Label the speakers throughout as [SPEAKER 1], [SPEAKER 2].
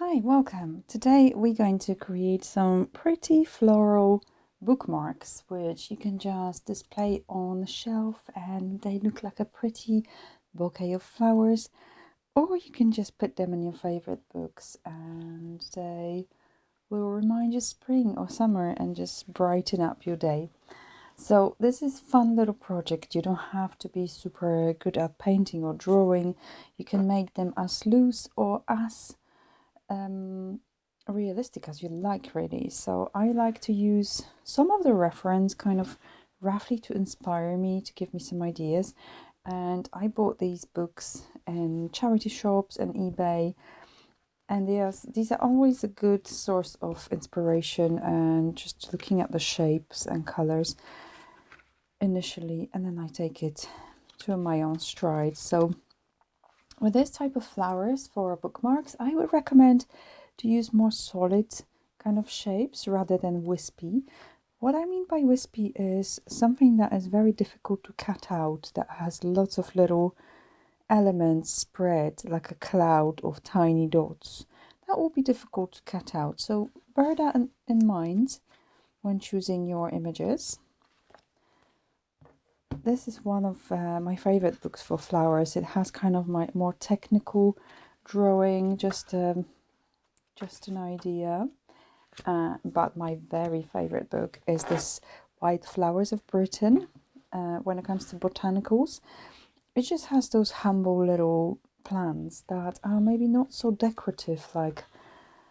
[SPEAKER 1] Hi, welcome. Today we're going to create some pretty floral bookmarks which you can just display on the shelf and they look like a pretty bouquet of flowers, or you can just put them in your favorite books and they will remind you spring or summer and just brighten up your day. So this is a fun little project. You don't have to be super good at painting or drawing. You can make them as loose or as realistic as you like, really. So I like to use some of the reference kind of roughly to inspire me, to give me some ideas. And I bought these books in charity shops and eBay, and these are always a good source of inspiration and just looking at the shapes and colors initially, and then I take it to my own stride. So with this type of flowers for bookmarks, I would recommend to use more solid kind of shapes rather than wispy. What I mean by wispy is something that is very difficult to cut out, that has lots of little elements spread like a cloud of tiny dots. That will be difficult to cut out. So bear that in mind when choosing your images. This is one of my favorite books for flowers. It has kind of my more technical drawing, just an idea. But my very favorite book is this White Flowers of Britain. When it comes to botanicals, it just has those humble little plants that are maybe not so decorative like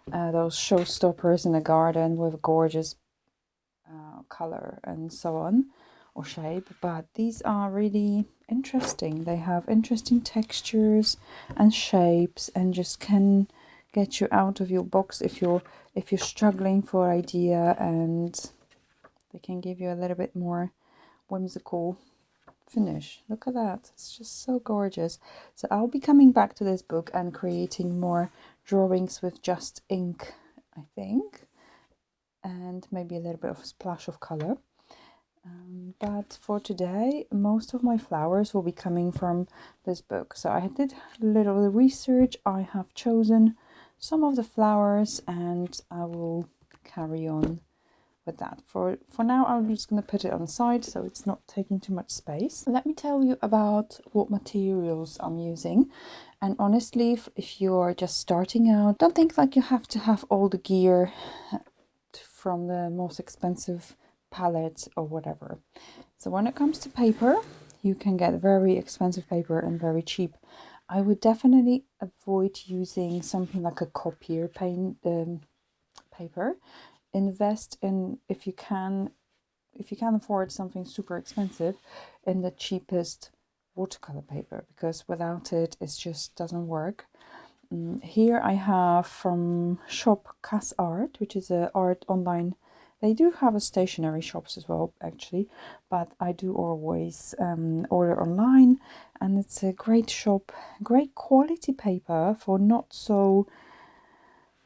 [SPEAKER 1] those showstoppers in a garden with gorgeous color and so on, or shape, but these are really interesting. They have interesting textures and shapes and just can get you out of your box if you're struggling for idea, and they can give you a little bit more whimsical finish. Look at that, it's just so gorgeous. So I'll be coming back to this book and creating more drawings with just ink, I think, and maybe a little bit of a splash of color. But for today, most of my flowers will be coming from this book. So I did a little research. I have chosen some of the flowers and I will carry on with that. For now, I'm just going to put it on the side so it's not taking too much space. Let me tell you about what materials I'm using. And honestly, if you're just starting out, don't think like you have to have all the gear from the most expensive palette or whatever. So when it comes to paper, you can get very expensive paper and very cheap. I would definitely avoid using something like a copier paper. Invest in, if you can afford something super expensive, in the cheapest watercolor paper, because without it just doesn't work. Here I have from shop Cas Art, which is a art online. They do have a stationery shops as well, actually, but I do always order online, and it's a great shop, great quality paper for not so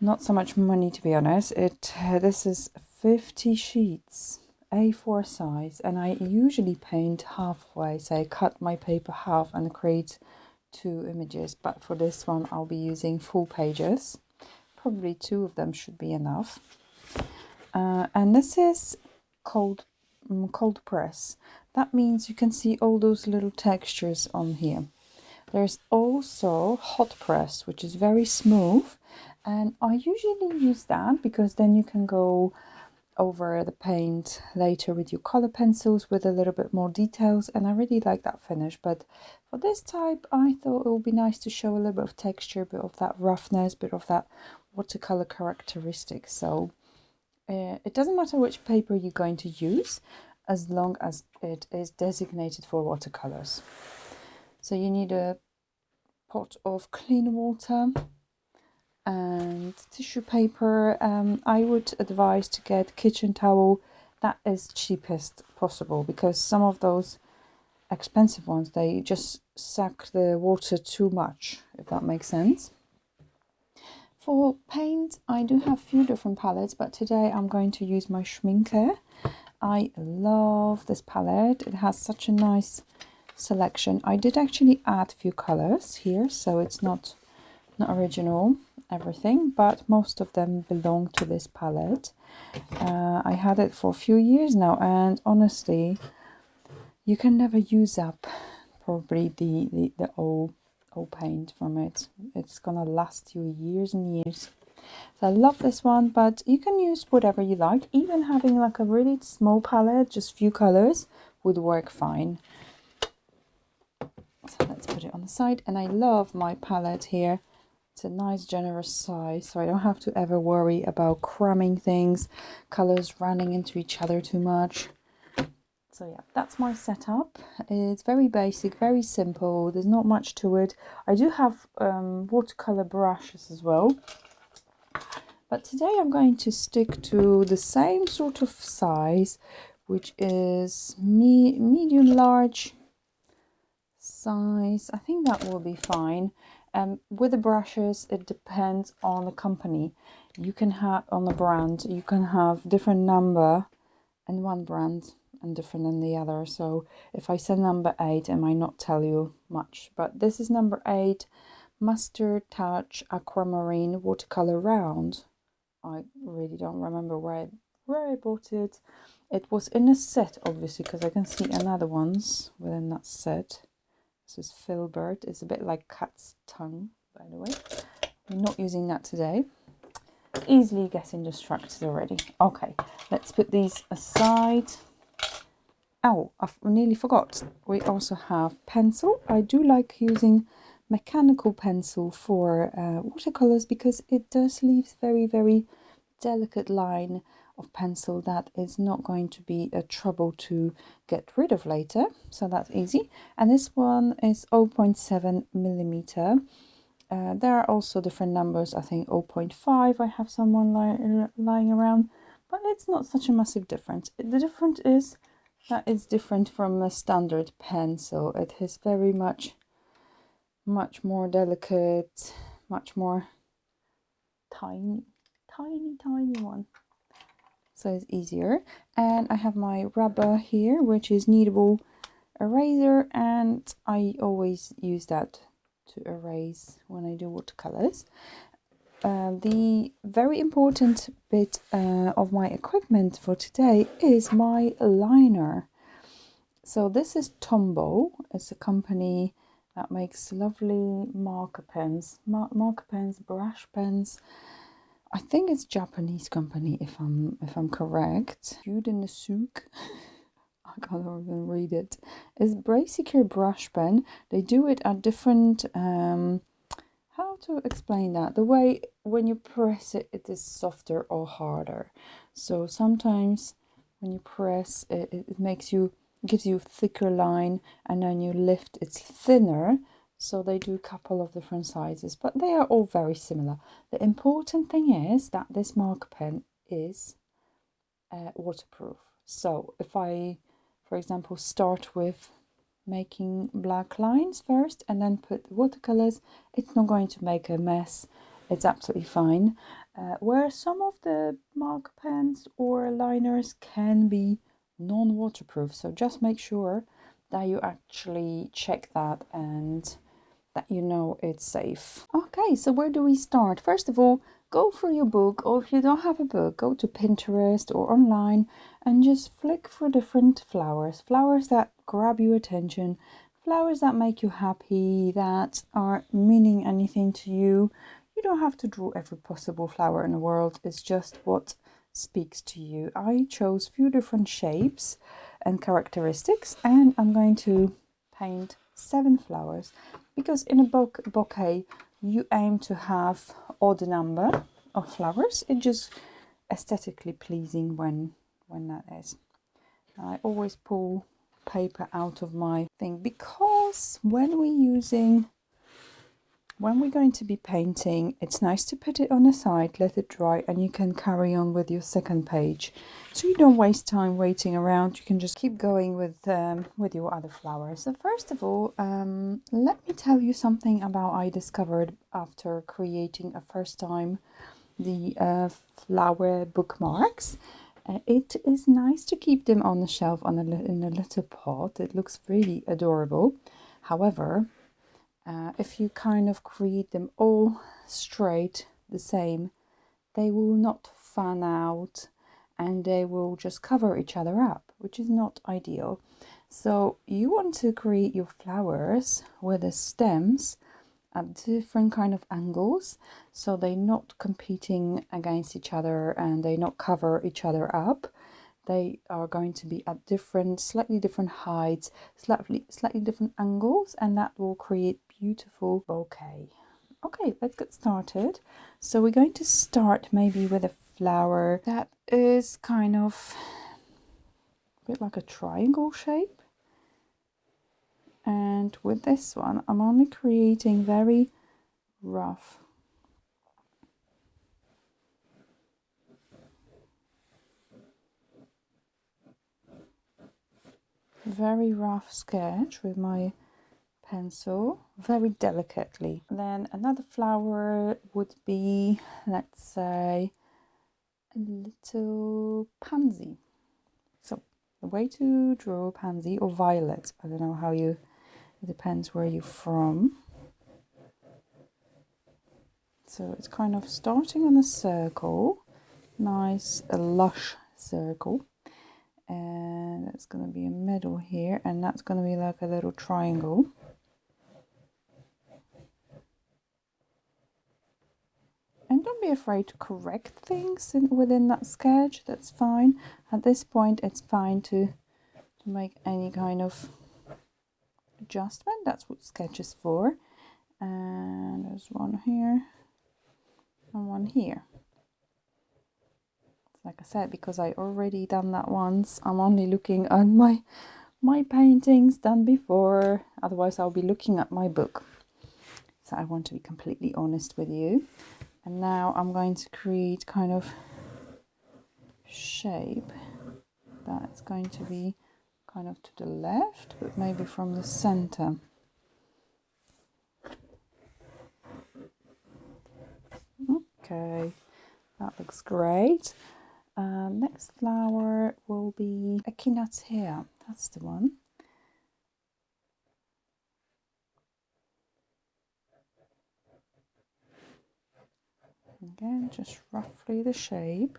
[SPEAKER 1] much money, to be honest. This is 50 sheets, A4 size, and I usually paint halfway, so I cut my paper half and create 2 images, but for this one I'll be using full pages. Probably 2 of them should be enough. And this is cold press. That means you can see all those little textures on here. There's also hot press, which is very smooth, and I usually use that because then you can go over the paint later with your color pencils with a little bit more details, and I really like that finish. But for this type, I thought it would be nice to show a little bit of texture, a bit of that roughness, a bit of that watercolor characteristic. So it doesn't matter which paper you're going to use, as long as it is designated for watercolors. So you need a pot of clean water and tissue paper. I would advise to get kitchen towel. That is cheapest possible, because some of those expensive ones, they just suck the water too much, if that makes sense. For paint, I do have a few different palettes, but today I'm going to use my Schminke. I love this palette. It has such a nice selection. I did actually add a few colors here, so it's not original. everything, but most of them belong to this palette. I had it for a few years now, and honestly, you can never use up probably the old paint from it. It's gonna last you years and years. So I love this one, but you can use whatever you like. Even having like a really small palette, just few colors, would work fine. So let's put it on the side. And I love my palette here. It's a nice generous size, so I don't have to ever worry about cramming things, colors running into each other too much. So yeah, that's my setup. It's very basic, very simple. There's not much to it. I do have watercolor brushes as well. But today I'm going to stick to the same sort of size, which is medium large size. I think that will be fine. With the brushes, it depends on the company. You can have on the brand, you can have different number in one brand and different in the other. So if I say number 8, I might not tell you much, but this is number 8 Mustard Touch Aquamarine Watercolor Round. I really don't remember where I bought it. It was in a set, obviously, because I can see another ones within that set. This is Filbert. It's a bit like cat's tongue, by the way. I'm not using that today. Easily getting distracted already. Okay, let's put these aside. Oh, I nearly forgot. We also have pencil. I do like using mechanical pencil for watercolors because it does leave very, very delicate line of pencil that is not going to be a trouble to get rid of later. So that's easy. And this one is 0.7 millimeter. There are also different numbers. I think 0.5 I have someone lying around, but it's not such a massive difference. The difference is that it's different from a standard pencil. It is very much more delicate, much more tiny one. So it's easier. And I have my rubber here, which is kneadable eraser, and I always use that to erase when I do watercolors. The very important bit of my equipment for today is my liner. So this is Tombow. It's a company that makes lovely marker pens, brush pens. I think it's a Japanese company, if I'm correct. Viewed in the souk. I can't even read it. It's basically a brush pen. They do it at different. How to explain that? The way when you press it, it is softer or harder. So sometimes when you press it, gives you a thicker line, and then you lift, it's thinner. So they do a couple of different sizes, but they are all very similar. The important thing is that this marker pen is waterproof. So if I, for example, start with making black lines first and then put the watercolors, it's not going to make a mess. It's absolutely fine. Where some of the marker pens or liners can be non-waterproof, so just make sure that you actually check that and that you know it's safe. Okay, so where do we start? First of all, go through your book, or if you don't have a book, go to Pinterest or online and just flick for different flowers that grab your attention, flowers that make you happy, that are meaning anything to you. You don't have to draw every possible flower in the world. It's just what speaks to you. I chose a few different shapes and characteristics, and I'm going to paint 7 flowers, because in a bouquet you aim to have odd number of flowers. It's just aesthetically pleasing when that is. I always pull paper out of my thing, because when we're going to be painting, it's nice to put it on the side, let it dry, and you can carry on with your second page. So you don't waste time waiting around. You can just keep going with your other flowers. So first of all, let me tell you something about I discovered after creating a first time the flower bookmarks. It is nice to keep them on the shelf in a little pot. It looks really adorable. However, if you kind of create them all straight the same, they will not fan out and they will just cover each other up, which is not ideal. So you want to create your flowers with the stems at different kind of angles, so they're not competing against each other and they not cover each other up. They are going to be at different, slightly different heights, slightly different angles, and that will create beautiful bouquet. Okay, let's get started. So we're going to start maybe with a flower that is kind of a bit like a triangle shape. And with this one, I'm only creating very rough sketch with my pencil, very delicately. Then another flower would be, let's say, a little pansy. So the way to draw pansy or violet, I don't know how you, it depends where you're from. So it's kind of starting on a circle, nice, a lush circle. And it's going to be a middle here, and that's going to be like a little triangle. And don't be afraid to correct things within that sketch, that's fine. At this point it's fine to make any kind of adjustment, that's what sketch is for. And there's one here and one here. Like I said, because I already done that once, I'm only looking at my paintings done before, otherwise I'll be looking at my book. So I want to be completely honest with you. And now I'm going to create kind of shape that's going to be kind of to the left, but maybe from the center. Okay, that looks great. Next flower will be echinacea, that's the one. Again, just roughly the shape.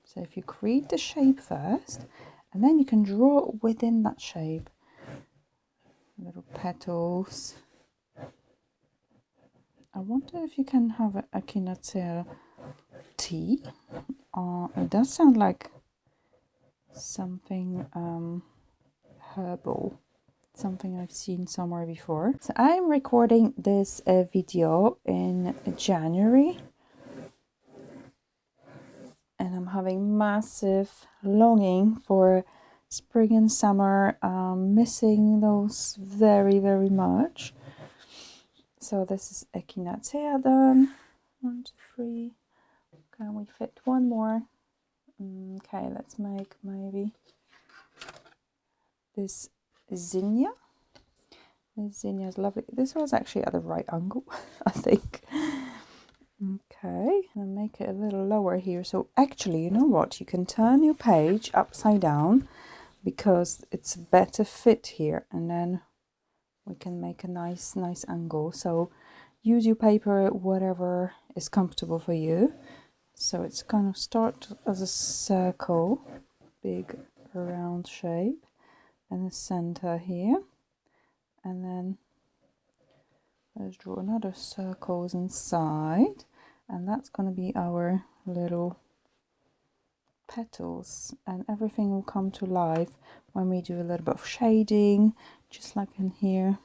[SPEAKER 1] So if you create the shape first, and then you can draw within that shape. Little petals. I wonder if you can have an echinacea tea. It does sound like something herbal, something I've seen somewhere before. So I'm recording this video in January, and I'm having massive longing for spring and summer, missing those very, very much. So this is echinacea done. 1, 2, 3. Can we fit one more? Okay, let's make maybe this zinnia. This zinnia is lovely. This was actually at the right angle, I think. Okay, and make it a little lower here. So actually, you know what? You can turn your page upside down because it's a better fit here, and then we can make a nice angle. So use your paper, whatever is comfortable for you. So it's kind of start as a circle, big round shape, and the center here, and then let's draw another circles inside, and that's going to be our little petals, and everything will come to life when we do a little bit of shading, just like in here.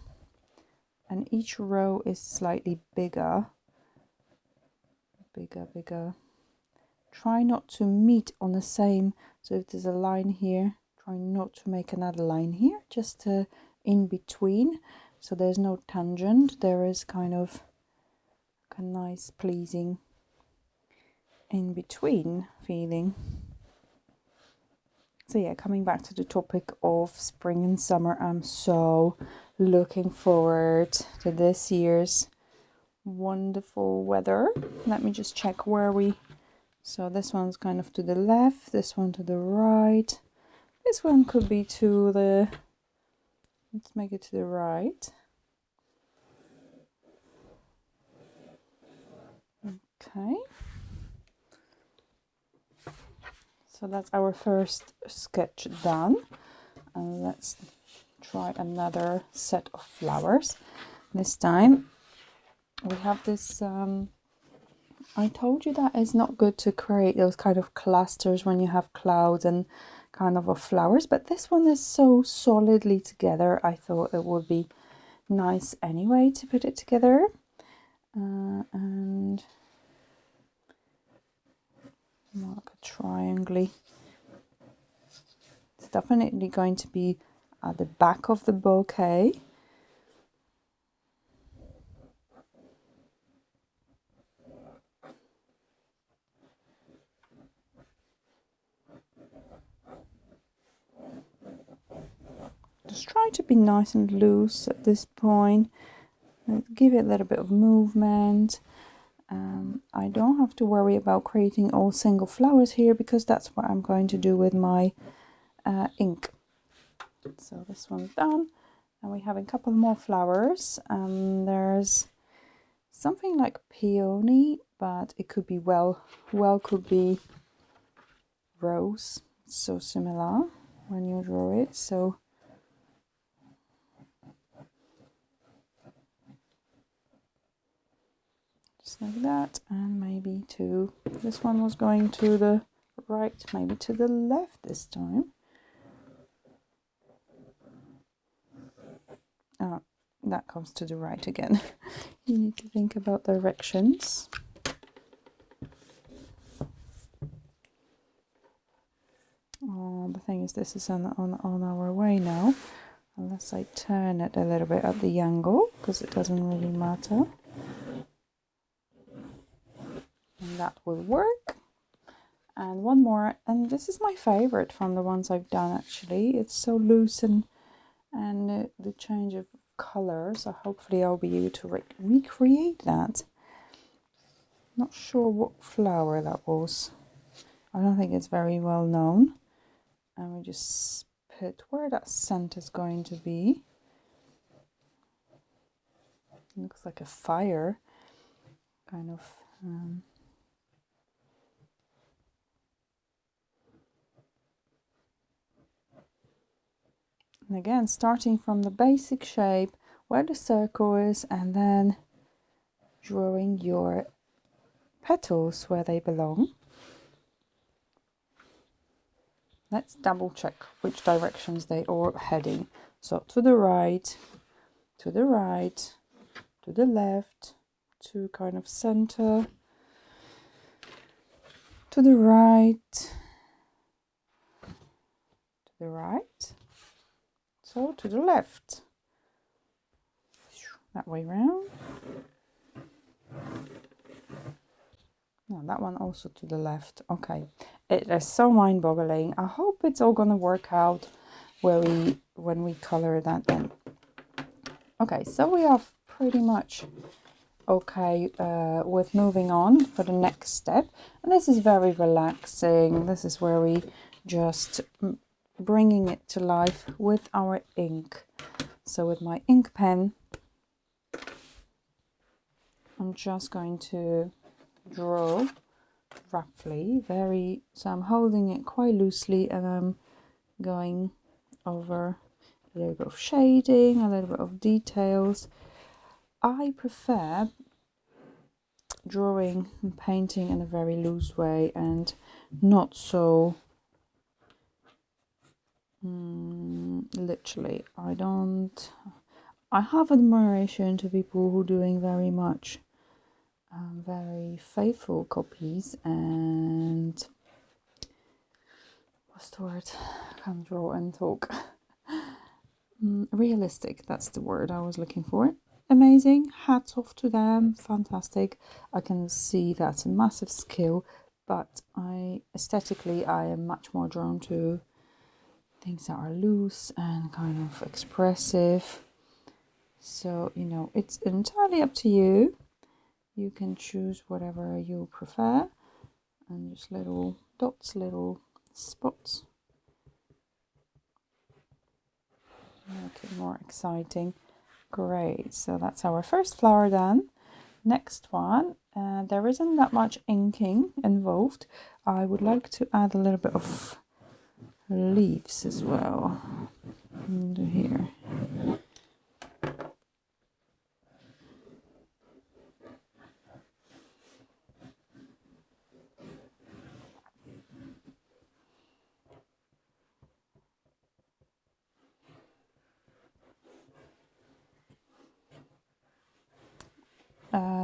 [SPEAKER 1] And each row is slightly bigger. Try not to meet on the same, so if there's a line here, try not to make another line here, just in between, so there's no tangent. There is kind of a nice pleasing in between feeling. So yeah, coming back to the topic of spring and summer, I'm so looking forward to this year's wonderful weather. Let me just check where we, so this one's kind of to the left, this one to the right, this one could be to the, let's make it to the right. Okay. So that's our first sketch done. And let's try another set of flowers. This time we have this, I told you that it's not good to create those kind of clusters when you have clouds and kind of flowers, but this one is so solidly together. I thought it would be nice anyway to put it together. And mark a triangle. It's definitely going to be at the back of the bouquet. Just try to be nice and loose at this point. Give it a little bit of movement. I don't have to worry about creating all single flowers here because that's what I'm going to do with my ink. So this one's done, and we have a couple more flowers. There's something like peony, but it could be well could be rose. It's so similar when you draw it. So just like that, and maybe to this one was going to the right, maybe to the left this time. Oh, that comes to the right again. You need to think about directions. Oh, the thing is, this is on our way now, unless I turn it a little bit at the angle, because it doesn't really matter. And that will work. And one more, and this is my favorite from the ones I've done actually. It's so loose and the change of color, so hopefully I'll be able to recreate that. Not sure what flower that was. I don't think it's very well known. And we just put where that scent is going to be. It looks like a fire, kind of. And again, starting from the basic shape where the circle is, and then drawing your petals where they belong. Let's double check which directions they are heading. So to the right, to the right, to the left, to kind of center, to the right, to the right, so to the left, that way round. No, that one also to the left. Okay, it is so mind-boggling. I hope it's all gonna work out when we color that in. Okay, so we are pretty much okay with moving on for the next step, and this is very relaxing. This is where we just bringing it to life with our ink. So with my ink pen, I'm just going to draw roughly, so I'm holding it quite loosely, and I'm going over a little bit of shading, a little bit of details. I prefer drawing and painting in a very loose way and not so literally. I have admiration to people who are doing very much very faithful copies and what's the word? I can't draw and talk. Realistic, that's the word I was looking for. Amazing, hats off to them, fantastic. I can see that's a massive skill, but aesthetically I am much more drawn to things that are loose and kind of expressive. So, you know, it's entirely up to you. You can choose whatever you prefer, and just little dots, little spots. Make it more exciting. Great, so that's our first flower done. Next one There isn't that much inking involved. I would like to add a little bit of leaves as well into here.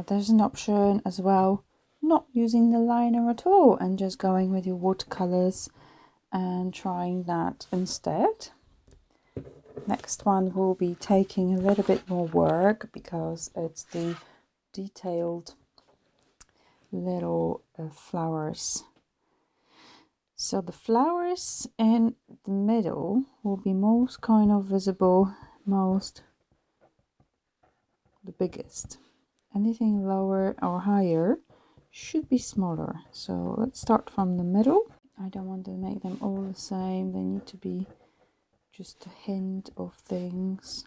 [SPEAKER 1] There's an option as well, not using the liner at all and just going with your watercolors and trying that instead. Next one will be taking a little bit more work because it's the detailed little flowers. So the flowers in the middle will be most kind of visible, the biggest. Anything lower or higher should be smaller. So let's start from the middle. I don't want to make them all the same. They need to be just a hint of things.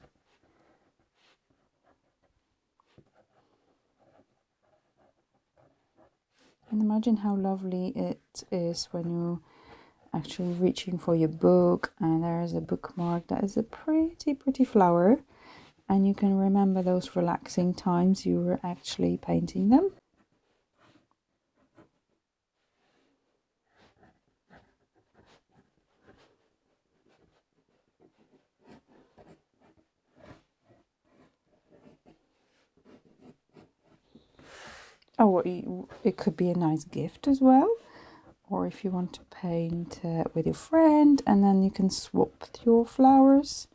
[SPEAKER 1] And imagine how lovely it is when you actually reaching for your book and there is a bookmark that is a pretty flower, and you can remember those relaxing times you were actually painting them. Oh, it could be a nice gift as well, or if you want to paint with your friend, and then you can swap your flowers,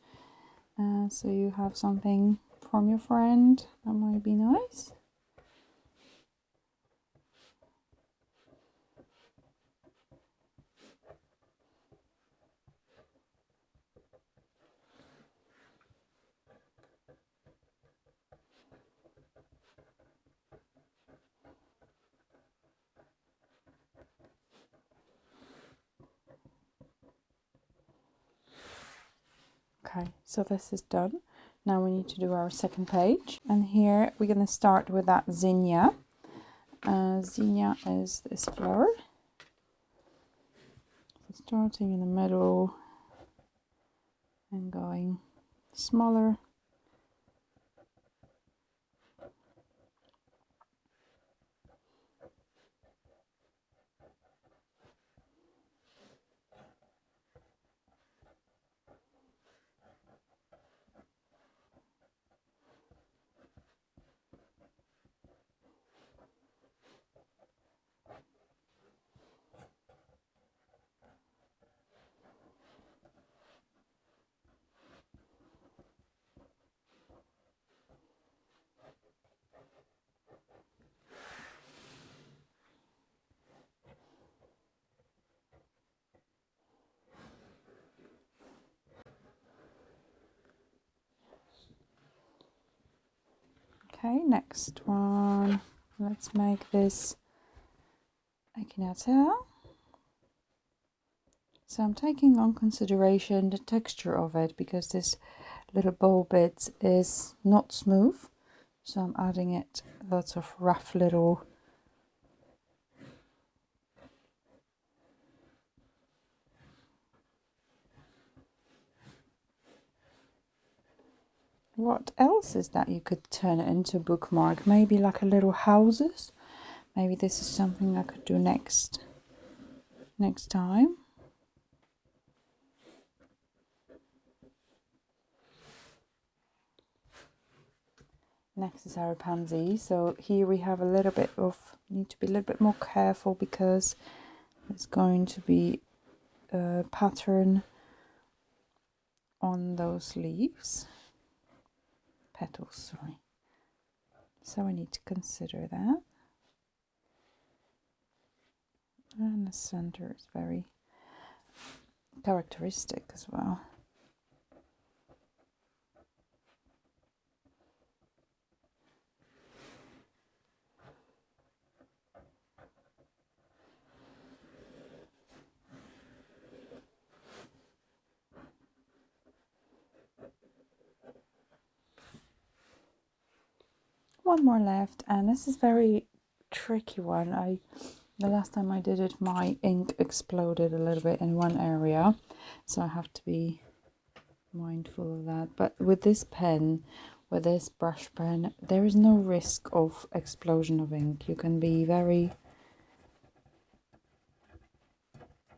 [SPEAKER 1] so you have something from your friend. That might be nice. Okay, so this is done. Now we need to do our second page, and here we're going to start with that zinnia. Zinnia is this flower. So starting in the middle and going smaller. Okay, next one. Let's make this echinacea. So I'm taking on consideration the texture of it because this little bowl bit is not smooth. So I'm adding it lots of rough little What else is that you could turn it into a bookmark? Maybe like a little houses. Maybe this is something I could do next time. Next is our pansy. So here we have a little bit of, need to be a little bit more careful because it's going to be a pattern on those leaves. Petals, sorry. So I need to consider that. And the center is very characteristic as well. One more left, and this is very tricky one. The last time I did it, my ink exploded a little bit in one area, so I have to be mindful of that. But with this pen, with this brush pen, there is no risk of explosion of ink. You can be very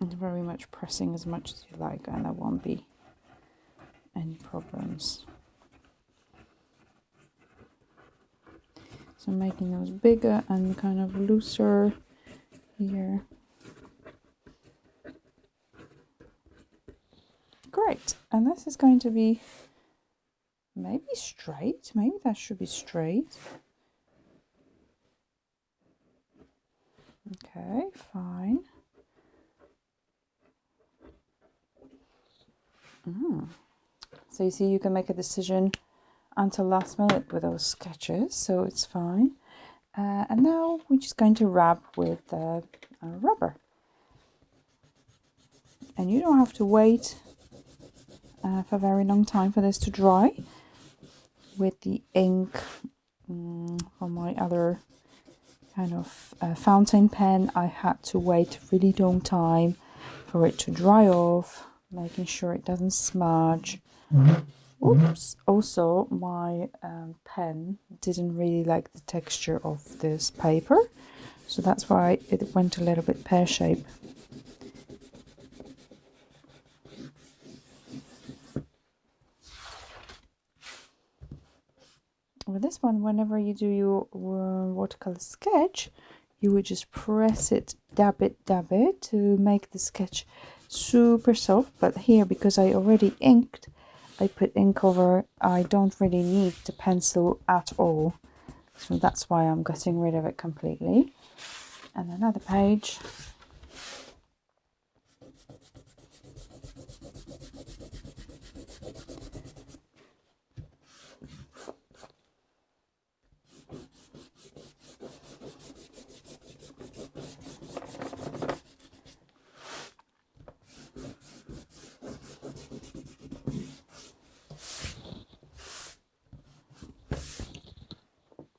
[SPEAKER 1] much pressing as much as you like, and there won't be any problems. So making those bigger and kind of looser here. Great, and this is going to be maybe straight. Maybe that should be straight. Okay, fine. So you see, you can make a decision until last minute with those sketches, so it's fine. And now we're just going to wrap with rubber. And you don't have to wait for a very long time for this to dry. With the ink from my other kind of fountain pen, I had to wait a really long time for it to dry off, making sure it doesn't smudge. Oops. Also, my pen didn't really like the texture of this paper, so that's why it went a little bit pear-shaped. With this one, whenever you do your watercolor sketch, you would just press it, dab it to make the sketch super soft. But here, because I already inked, I put ink over, I don't really need the pencil at all. So that's why I'm getting rid of it completely. And another page.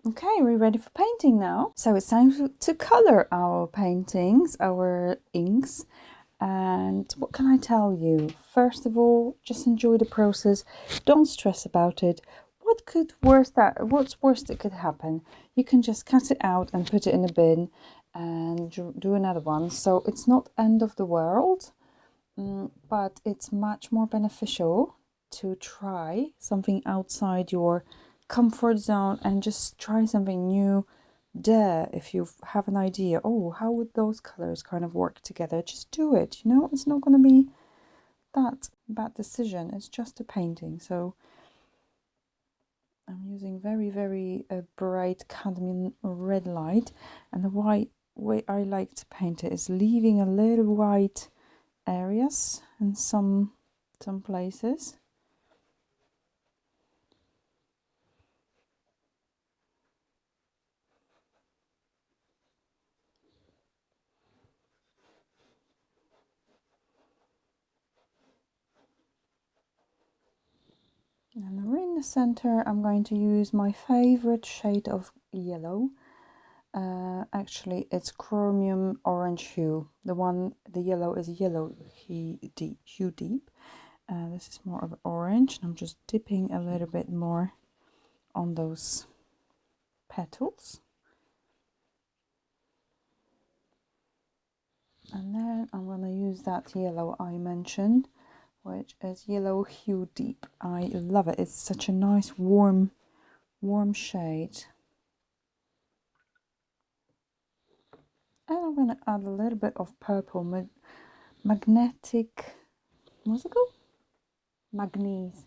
[SPEAKER 1] Okay, we're ready for painting now. So it's time to color our paintings, our inks. And what can I tell you? First of all, just enjoy the process. Don't stress about it. What's worst that could happen? You can just cut it out and put it in a bin and do another one. So it's not end of the world, but it's much more beneficial to try something outside your comfort zone and just try something new. If you have an idea, oh, how would those colors kind of work together, just do it. It's not going to be that bad decision. It's just a painting. So I'm using very bright cadmium red light, and the way I like to paint it is leaving a little white areas in some places. And in the center, I'm going to use my favorite shade of yellow. Actually, it's chromium orange hue. The yellow is yellow hue deep. This is more of orange, and I'm just dipping a little bit more on those petals. And then I'm going to use that yellow I mentioned, which is yellow hue deep. I love it. It's such a nice warm shade. And I'm going to add a little bit of purple magnetic, what's it called? Manganese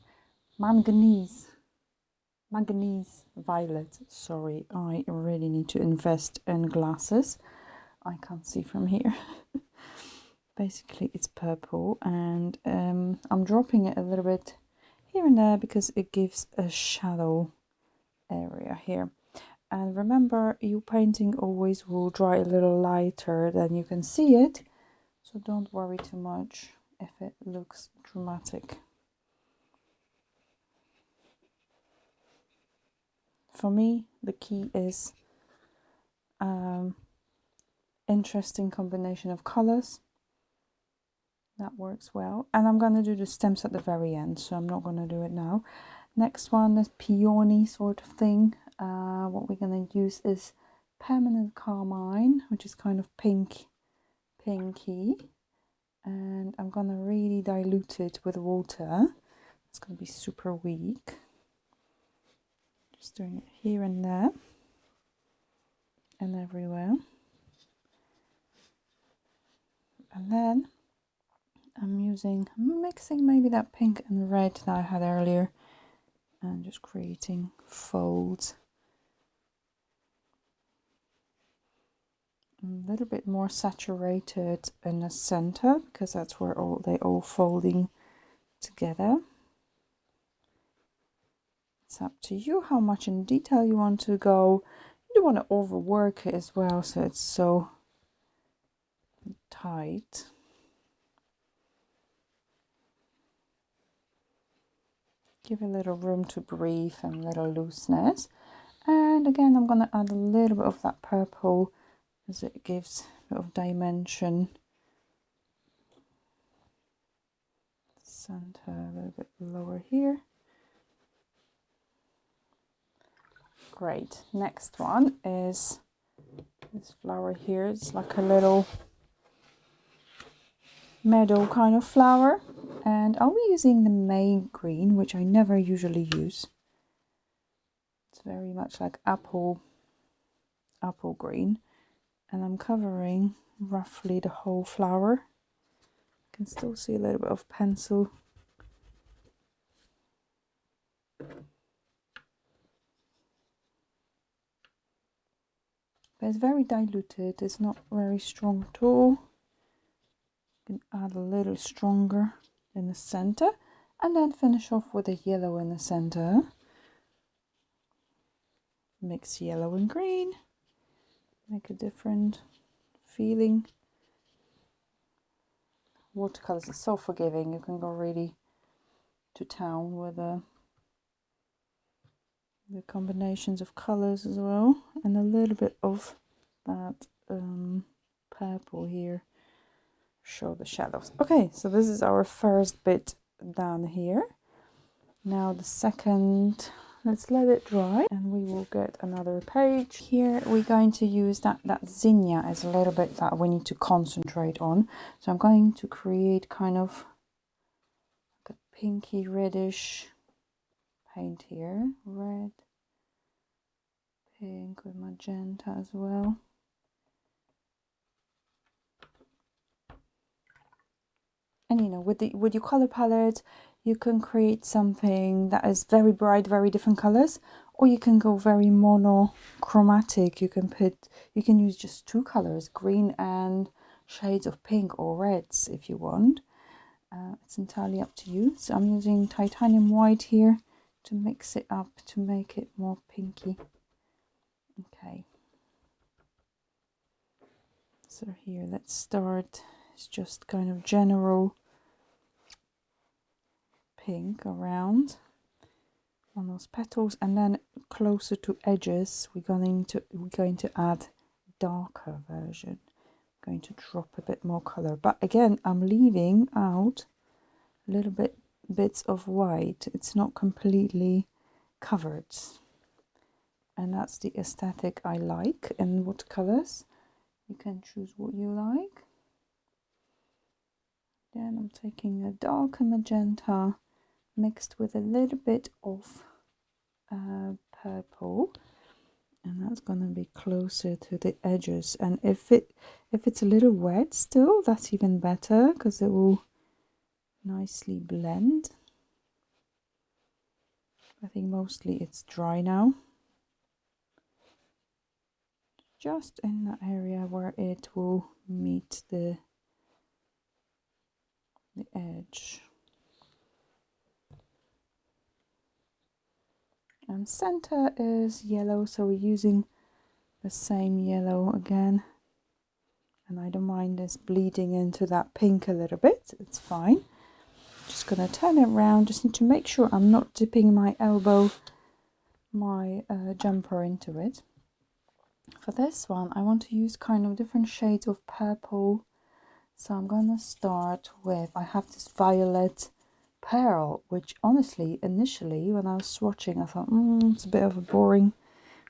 [SPEAKER 1] violet. Sorry, I really need to invest in glasses. I can't see from here. Basically, it's purple, and I'm dropping it a little bit here and there because it gives a shadow area here. And remember, your painting always will dry a little lighter than you can see it, so don't worry too much if it looks dramatic. For me, the key is interesting combination of colors. That works well. And I'm going to do the stems at the very end, so I'm not going to do it now. Next one is peony sort of thing. What we're going to use is permanent carmine, which is kind of pinky. And I'm going to really dilute it with water. It's going to be super weak. Just doing it here and there and everywhere. And then I'm mixing maybe that pink and red that I had earlier and just creating folds. A little bit more saturated in the center because that's where they all folding together. It's up to you how much in detail you want to go. You don't want to overwork it as well, so it's so tight. Give a little room to breathe and a little looseness. And again, I'm going to add a little bit of that purple as it gives a bit of dimension. Center a little bit lower here. Great. Next one is this flower here. It's like a little meadow kind of flower, and I'll be using the May green, which I never usually use. It's very much like apple green, and I'm covering roughly the whole flower. You can still see a little bit of pencil. But it's very diluted, it's not very strong at all. You can add a little stronger in the center and then finish off with a yellow in the center. Mix yellow and green, make a different feeling. Watercolors are so forgiving, you can go really to town with the combinations of colors as well, and a little bit of that purple here. Show the shadows. Okay, so this is our first bit down here. Now the second, let's let it dry and we will get another page. Here we're going to use that zinnia as a little bit that we need to concentrate on. So I'm going to create kind of like a pinky reddish paint here. Red, pink with magenta as well. And you know, with your color palette, you can create something that is very bright, very different colors, or you can go very monochromatic. You can use just two colors, green and shades of pink or reds if you want. It's entirely up to you. So I'm using titanium white here to mix it up to make it more pinky. Okay. So here, let's start. It's just kind of general pink around on those petals, and then closer to edges we're going to add darker version. I'm going to drop a bit more color, but again I'm leaving out a little bits of white. It's not completely covered, and that's the aesthetic I like in watercolors. You can choose what you like. Then I'm taking a darker magenta mixed with a little bit of purple, and that's going to be closer to the edges. And if it's a little wet still, that's even better because it will nicely blend. I think mostly it's dry now, just in that area where it will meet the edge. And center is yellow, so we're using the same yellow again, and I don't mind this bleeding into that pink a little bit. It's fine. Just gonna turn it around. Just need to make sure I'm not dipping my jumper into it. For this one, I want to use kind of different shades of purple. So I'm gonna start with, I have this violet pearl, which honestly, initially, when I was swatching, I thought, it's a bit of a boring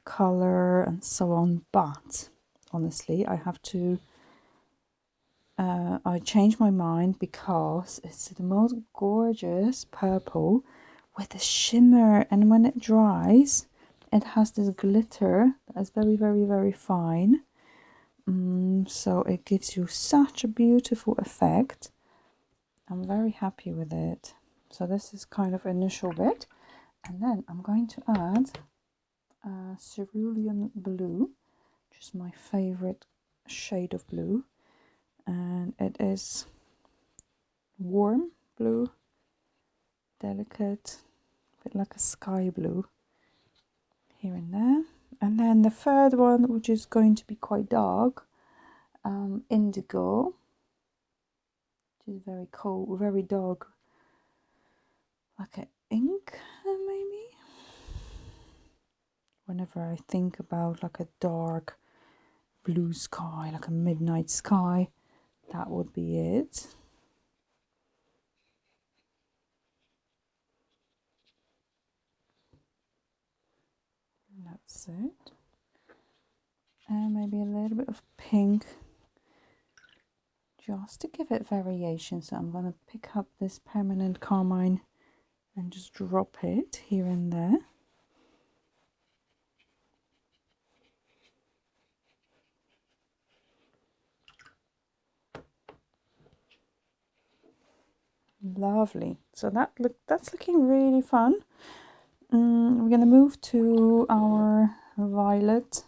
[SPEAKER 1] color and so on. But honestly, I have to, I changed my mind because it's the most gorgeous purple with a shimmer, and when it dries, it has this glitter that is very, very, very fine. So it gives you such a beautiful effect. I'm very happy with it. So this is kind of initial bit, and then I'm going to add cerulean blue, which is my favorite shade of blue, and it is warm blue, delicate, a bit like a sky blue here and there. And then the third one, which is going to be quite dark, indigo, which is very cold, very dark, like an ink maybe. Whenever I think about like a dark blue sky, like a midnight sky, that would be it. That's it. And maybe a little bit of pink, just to give it variation. So I'm going to pick up this permanent carmine and just drop it here and there. Lovely. So that's looking really fun. We're going to move to our violet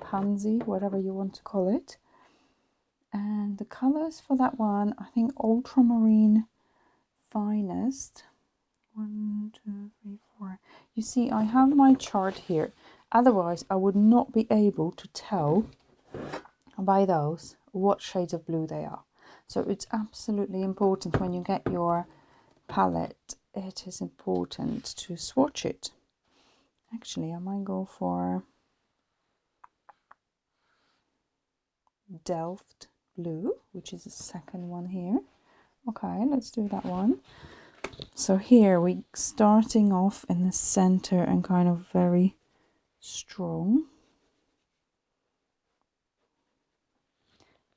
[SPEAKER 1] pansy, whatever you want to call it. And the colors for that one, I think ultramarine finest. 1, 2, 3, 4. You see, I have my chart here. Otherwise, I would not be able to tell by those what shades of blue they are. So it's absolutely important when you get your palette, it is important to swatch it. Actually, I might go for Delft blue, which is the second one here. Okay, let's do that one. So here we starting off in the center and kind of very strong.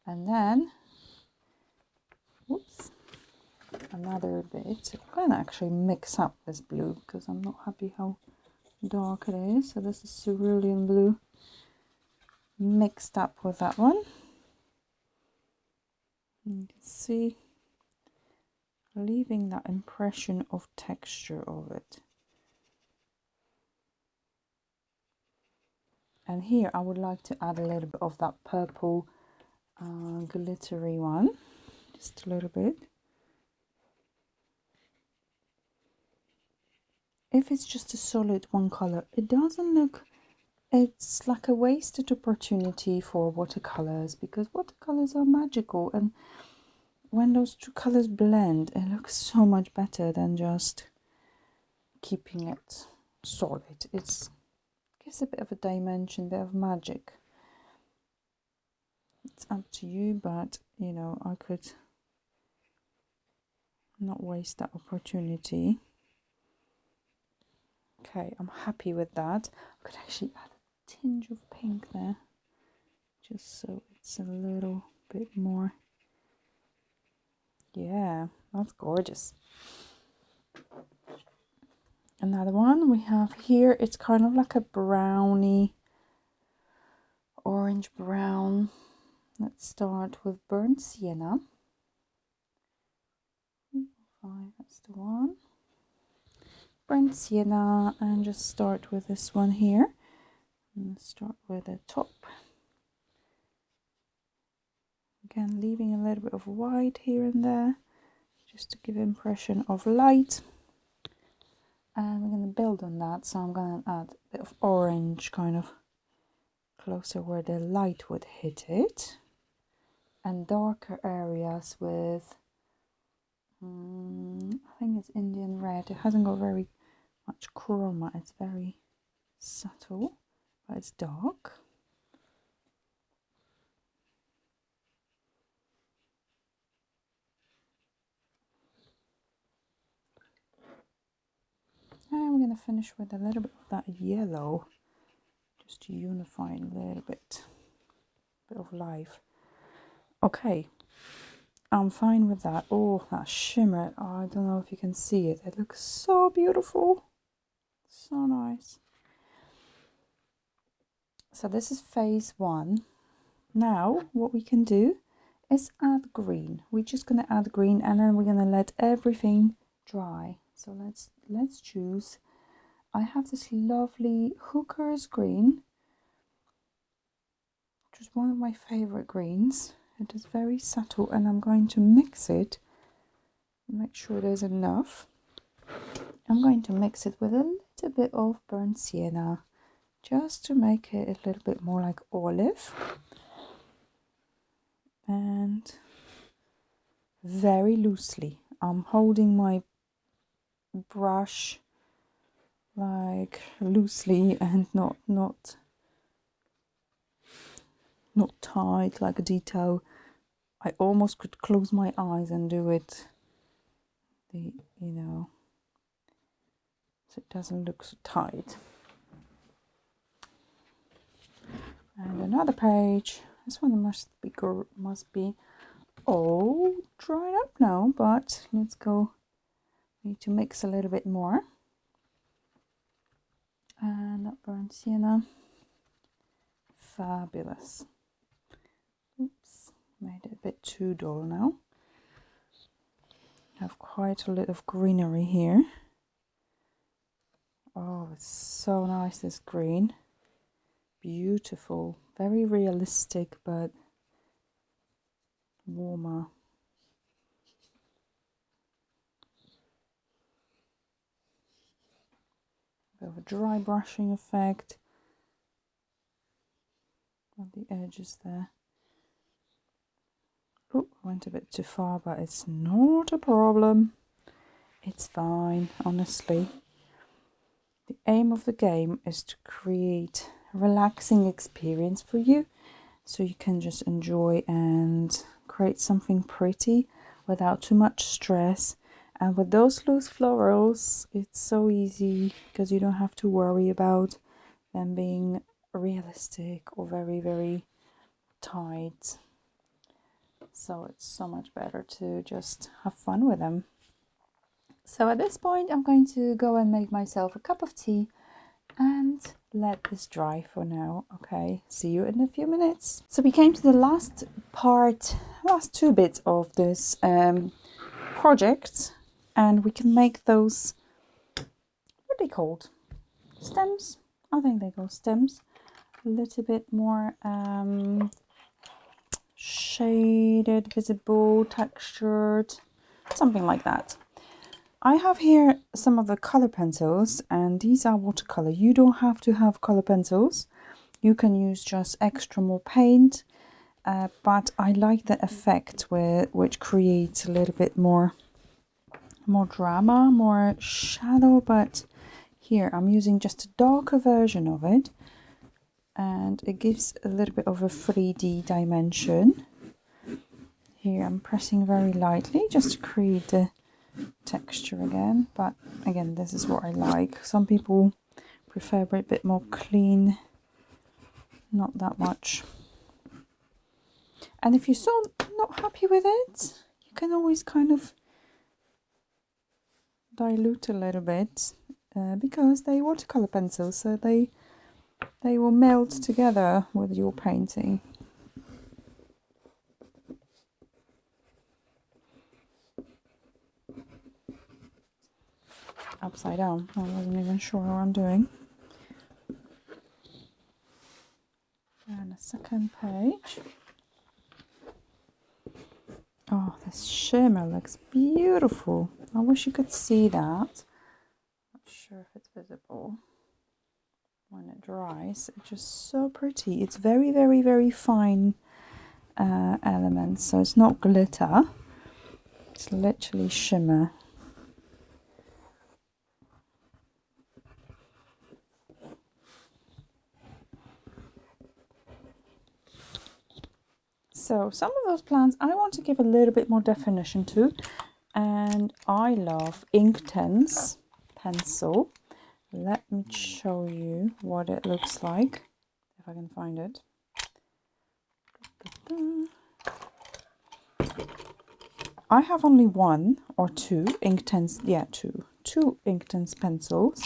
[SPEAKER 1] And then, whoops, another bit. I'm going to actually mix up this blue because I'm not happy how dark it is. So this is cerulean blue mixed up with that one. You can see, leaving that impression of texture of it. And here I would like to add a little bit of that purple glittery one, just a little bit. If it's just a solid one color, it doesn't look, it's like a wasted opportunity for watercolors, because watercolors are magical, and when those two colors blend, it looks so much better than just keeping it solid. It gives a bit of a dimension, a bit of magic. It's up to you, but you know, I could not waste that opportunity. Okay, I'm happy with that. I could actually add a tinge of pink there, just so it's a little bit more. Yeah, that's gorgeous. Another one we have here, it's kind of like a browny, orange brown. Let's start with burnt sienna. 5, that's the one. Burnt sienna, and just start with this one here. And start with the top. Again, leaving a little bit of white here and there, just to give impression of light. And we're going to build on that, so I'm going to add a bit of orange kind of closer where the light would hit it, and darker areas with I think it's Indian red. It hasn't got very much chroma, it's very subtle, but it's dark. we're going to finish with a little bit of that yellow, just to unify a little bit of life. Okay, I'm fine with that. Oh, that shimmer. Oh, I don't know if you can see it. It looks so beautiful. So nice. So this is phase 1. Now what we can do is add green. We're just going to add green, and then we're going to let everything dry. So let's choose. I have this lovely Hooker's green, which is one of my favorite greens. It is very subtle, and I'm going to mix it. Make sure there's enough. I'm going to mix it with a little bit of burnt sienna, just to make it a little bit more like olive. And very loosely, I'm holding my brush like loosely and not tight like a detail. I almost could close my eyes and do it, so it doesn't look so tight. And another page. This one must be all dried up now, but let's go. Need to mix a little bit more. And that burnt sienna. Fabulous. Oops, made it a bit too dull now. Have quite a lot of greenery here. Oh, it's so nice, this green. Beautiful, very realistic, but warmer. Bit of a dry brushing effect on the edges there. Oh, went a bit too far, but it's not a problem. It's fine, honestly. The aim of the game is to create a relaxing experience for you, so you can just enjoy and create something pretty without too much stress. And with those loose florals, it's so easy because you don't have to worry about them being realistic or very, very tight. So it's so much better to just have fun with them. So at this point, I'm going to go and make myself a cup of tea and let this dry for now. Okay, see you in a few minutes. So we came to the last two bits of this project, and we can make those, what are they called? Stems? I think they go stems. A little bit more shaded, visible, textured, something like that. I have here some of the color pencils, and these are watercolor. You don't have to have color pencils. You can use just extra more paint, but I like the effect which creates a little bit more drama, more shadow. But here I'm using just a darker version of it, and it gives a little bit of a 3D dimension. Here I'm pressing very lightly just to create the texture again, but again, this is what I like. Some people prefer a bit more clean, not that much. And if you're still not happy with it, you can always kind of dilute a little bit, because they're watercolor pencils, so they will melt together with your painting. Upside down. I wasn't even sure what I'm doing. And a second page. Oh, this shimmer looks beautiful. I wish you could see that. Not sure if it's visible. When it dries, it's just so pretty. It's very, very, very fine elements, so it's not glitter. It's literally shimmer. So some of those plants I want to give a little bit more definition to, and I love Inktense pencil. Let me show you what it looks like, if I can find it. I have only one or two Inktense, two Inktense pencils.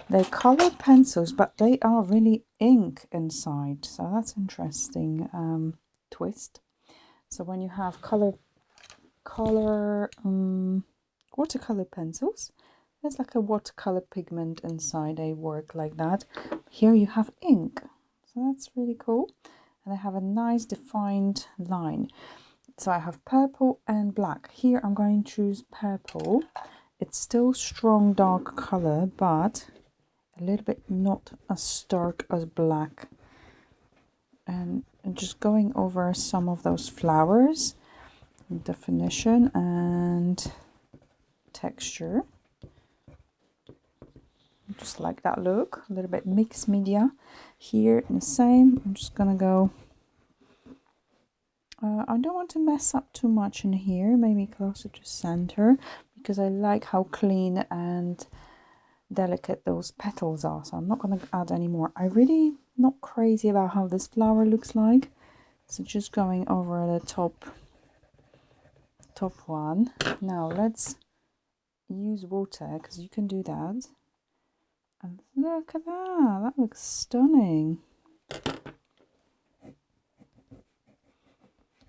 [SPEAKER 1] They're colored pencils, but they are really ink inside, so that's interesting twist. So when you have watercolor pencils, there's like a watercolor pigment inside. They work like that. Here you have ink, so that's really cool, and they have a nice defined line. So I have purple and black. Here I'm going to choose purple. It's still strong dark color, but a little bit not as stark as black. And just going over some of those flowers, definition and texture. Just like that look, a little bit mixed media. Here the same, I'm just gonna go, I don't want to mess up too much in here, maybe closer to center, because I like how clean and delicate those petals are, so I'm not going to add any more. I really not crazy about how this flower looks like, so just going over the top one. Now let's use water, because you can do that, and look at that, that looks stunning.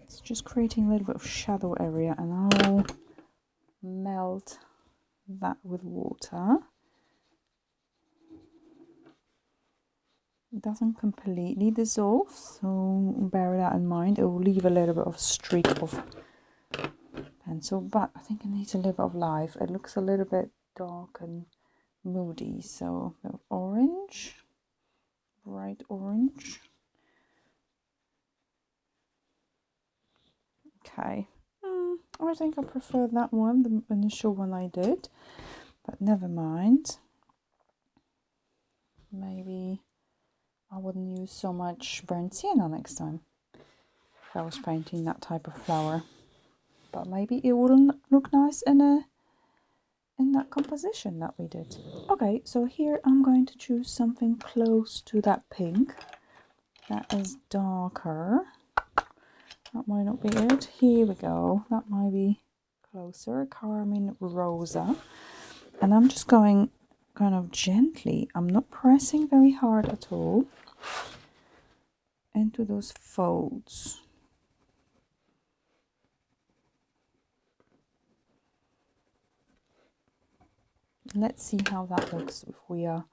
[SPEAKER 1] It's just creating a little bit of shadow area, and I'll melt that with water. It doesn't completely dissolve, so bear that in mind. It will leave a little bit of a streak of pencil, but I think it needs a little bit of life. It looks a little bit dark and moody, so a bit of orange, bright orange. Okay, I think I prefer that one, the initial one I did, but never mind. Maybe I wouldn't use so much burnt sienna next time if I was painting that type of flower, but maybe it wouldn't look nice in that composition that we did. Okay, so here I'm going to choose something close to that pink that is darker. That might not be it. Here we go. That might be closer. Carmine Rosa. And I'm just going kind of gently. I'm not pressing very hard at all into those folds. Let's see how that looks if we are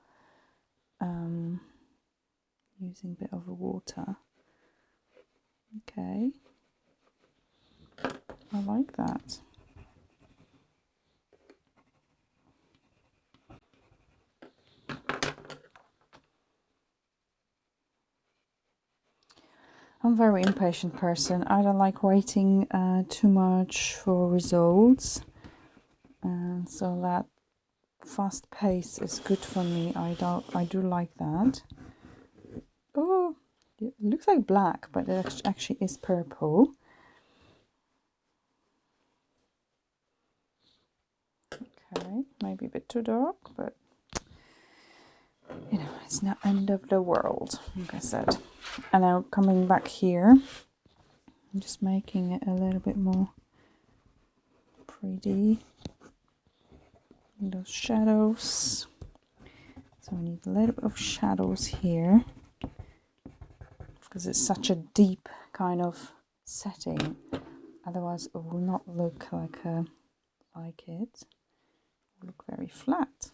[SPEAKER 1] using a bit of water. Okay, I like that. I'm a very impatient person. I don't like waiting too much for results, and so that fast pace is good for me. I do like that. Oh, it looks like black, but it actually is purple. Okay, maybe a bit too dark, but you know, it's not end of the world, like I said. And now coming back here, I'm just making it a little bit more pretty. Those shadows. So we need a little bit of shadows here, because it's such a deep kind of setting. Otherwise, it will not look like it. It will look very flat.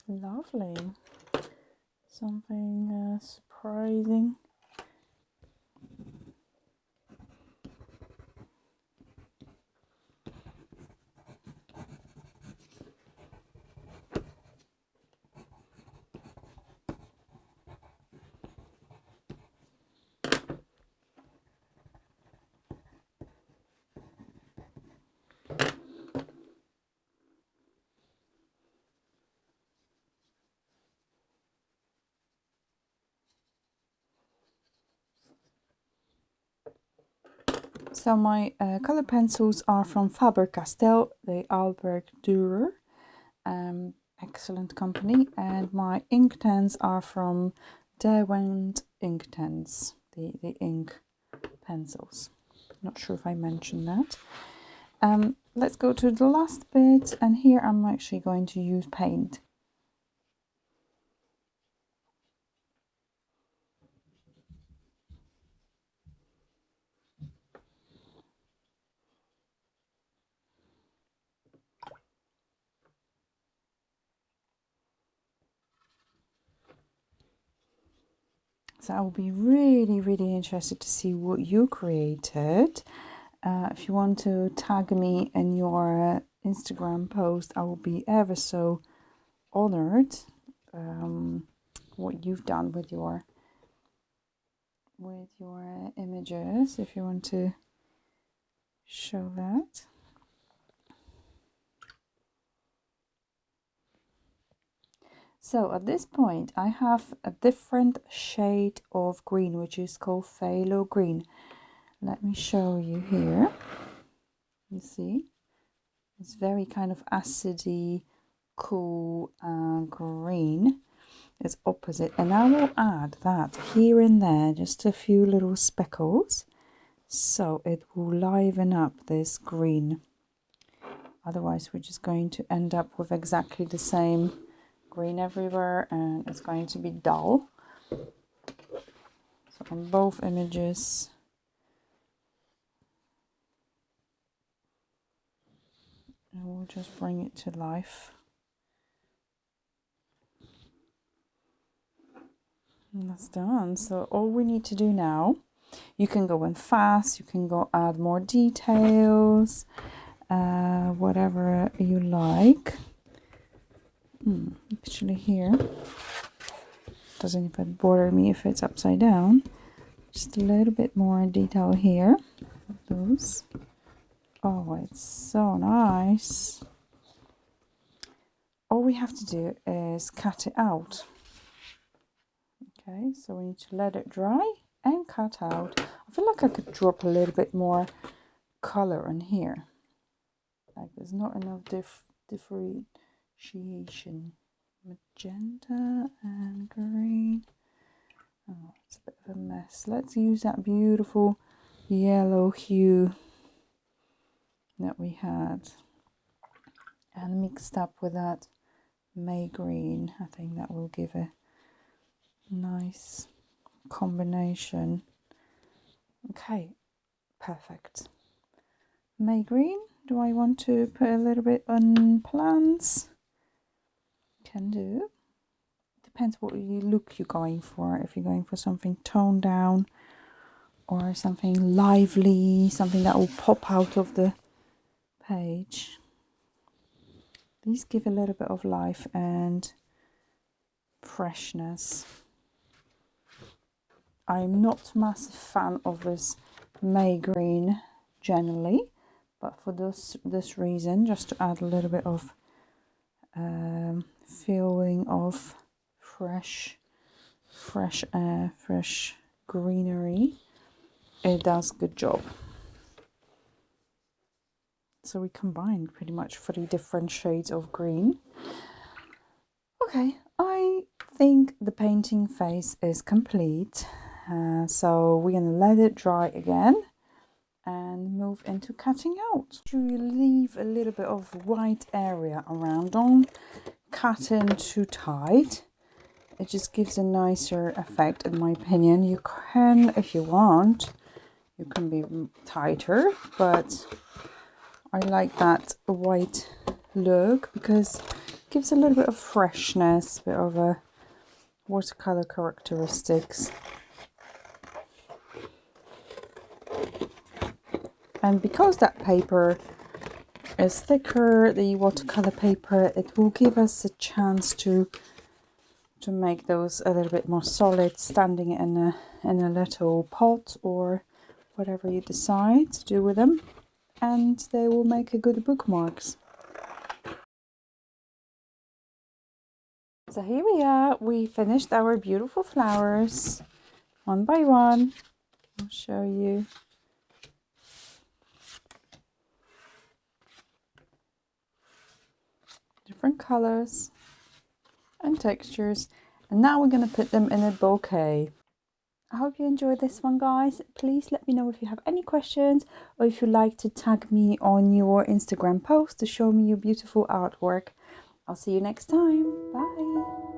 [SPEAKER 1] Lovely. Something surprising. So my color pencils are from Faber-Castell, the Albrecht Dürer, excellent company, and my Inkten's are from Derwent Inkten's, the ink pencils. Not sure if I mentioned that. Let's go to the last bit, and here I'm actually going to use paint. So I will be really interested to see what you created. If you want to tag me in your Instagram post, I will be ever so honored. What you've done with your images, if you want to show that. So at this point I have a different shade of green, which is called phthalo green. Let me show you here. You see, it's very kind of acidy, cool green. It's opposite, and I will add that here and there, just a few little speckles, so it will liven up this green. Otherwise we're just going to end up with exactly the same green everywhere, and it's going to be dull. So on both images, and we'll just bring it to life. And that's done. So all we need to do now, you can go in fast, you can go add more details, whatever you like. Actually here, doesn't even bother me if it's upside down. Just a little bit more detail here. Those. Oh, it's so nice. All we have to do is cut it out. Okay, so we need to let it dry and cut out. I feel like I could drop a little bit more color in here. Like there's not enough differentiation. Magenta and green. Oh, it's a bit of a mess. Let's use that beautiful yellow hue that we had and mixed up with that May green. I think that will give a nice combination. Okay, perfect. May green. Do I want to put a little bit on plants? Can do. Depends what look you're going for. If you're going for something toned down or something lively, something that will pop out of the page. These give a little bit of life and freshness. I'm not a massive fan of this May green generally, but for this reason, just to add a little bit of feeling of fresh air, fresh greenery, it does good job. So we combined pretty much 3 different shades of green. Okay, I think the painting phase is complete. So we're going to let it dry again and move into cutting out. You leave a little bit of white area around. Don't cut in too tight. It just gives a nicer effect, in my opinion. You can, if you want, you can be tighter, but I like that white look because it gives a little bit of freshness, a bit of a watercolor characteristics. And because that paper is thicker, the watercolor paper, it will give us a chance to make those a little bit more solid, standing in a little pot or whatever you decide to do with them, and they will make a good bookmarks. So here we are, we finished our beautiful flowers one by one. I'll show you. different colors and textures. And now we're going to put them in a bouquet. I hope you enjoyed this one, guys. Please let me know if you have any questions, or if you'd like to tag me on your Instagram post to show me your beautiful artwork. I'll see you next time. Bye.